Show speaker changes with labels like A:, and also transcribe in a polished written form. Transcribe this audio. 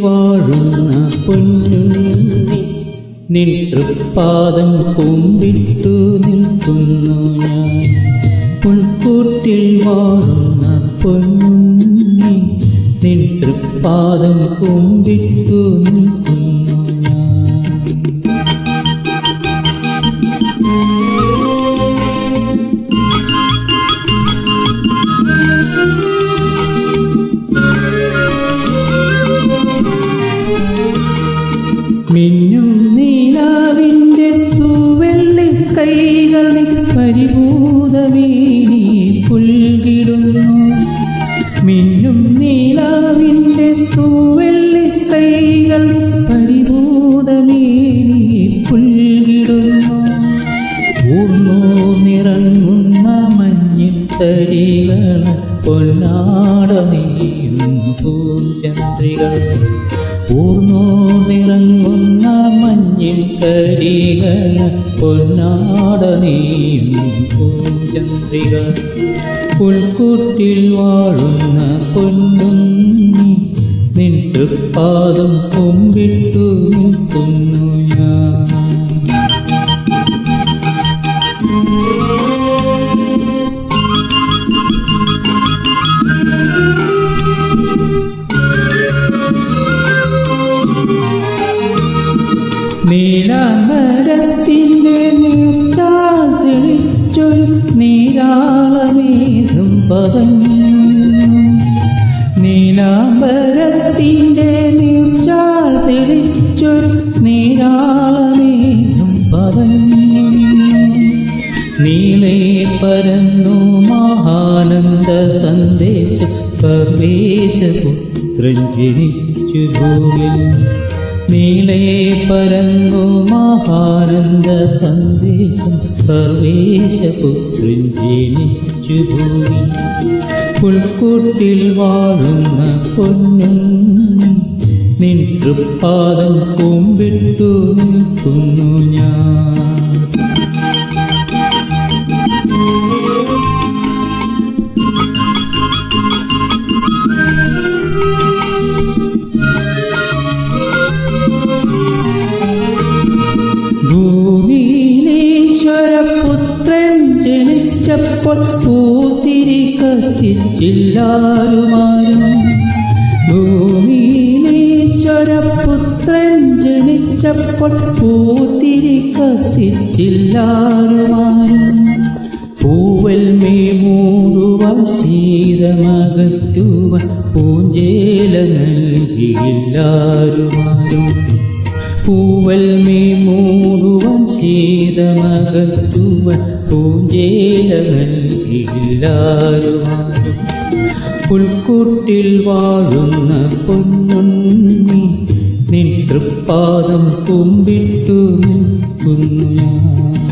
A: വാഴുന്ന പൊന്നുണ്ണി നിൻ തൃപ്പാദം കുമ്പിട്ടു നിൽക്കുന്നു ഞാൻ. പുൽക്കൂട്ടിൽ വാഴുന്ന പൊന്നുണ്ണി നിൻ തൃപ്പാദം കുമ്പിട്ടു നിൽക്കുന്നു ഞാൻ. മിന്നും നീലാവിൻ്റെ തൂവെള്ളി കൈകളിൽ പരിഭൂതമേനി പുൽകിടുന്നു. മിന്നും നീലാവിൻ്റെ തൂവെള്ളി കൈകളിൽ പരിഭൂതമേനി പുൽകിടുന്നു. ഊർന്നോർന്നിറങ്ങുന്ന മഞ്ഞിത്തരികൾ പൊന്നാട നെയ്യുന്നു പൂഞ്ചന്ദ്രികൾ. ഊർന്നോർന്നിറങ്ങുന്ന മഞ്ഞിത്തരികൾ പൊന്നാട നെയ്യുന്നു പൂഞ്ചന്ദ്രികൾ. പുൽക്കൂട്ടിൽ വാഴുന്ന പൊന്നുണ്ണി നിൻ തൃപ്പാദം കുമ്പിട്ടു നിൽക്കുന്നു ഞാൻ. നീലാംബരത്തിൻ്റെ നീർച്ചാൽ തെളിച്ചൊരു നീരാളമേഘം പതഞ്ഞു. നീലാംബരത്തിൻ്റെ നീർച്ചാൽ തെളിച്ചൊരു നീരാളമേഘം പതഞ്ഞു. നീളെ പരന്നു മഹാനന്ദ സന്ദേശം സർവേശപുത്രൻ ജനിച്ചു ഭൂവിൽ. നീളെ പരന്നു മഹാനന്ദ സന്ദേശം സർവേശപുത്രൻ ജനിച്ചു ഭൂവിൽ. പുൽക്കൂട്ടിൽ വാഴുന്ന പൊന്നുണ്ണി നിൻ തൃപ്പാദം കുമ്പിട്ടു നിൽക്കുന്നു ഞാൻ. ഭൂമിയിലീശ്വരപുത്രൻ ജനിച്ചപ്പോൾ പൂത്തിരി കത്തിച്ചില്ലാരുമാരും. ഭൂമിയിലീശ്വരപുത്രൻ ജനിച്ചപ്പോൾ പൂത്തിരി കത്തിച്ചില്ലാരുമാരും. പൂവൽ മേ മൂടുവാൻ ശീതമകറ്റുവാൻ പൂഞ്ചേല നൽകിയില്ലാരുമാരും. പൂവൽ മേ മൂടുവാൻ ശീതമകറ്റുവാൻ പൂഞ്ചേല നൽകിയില്ലാരുമാരും. പുൽക്കൂട്ടിൽ വാഴുന്ന പൊന്നുണ്ണി നിൻ തൃപ്പാദം കുമ്പിട്ടു നിൽക്കുന്നു ഞാൻ.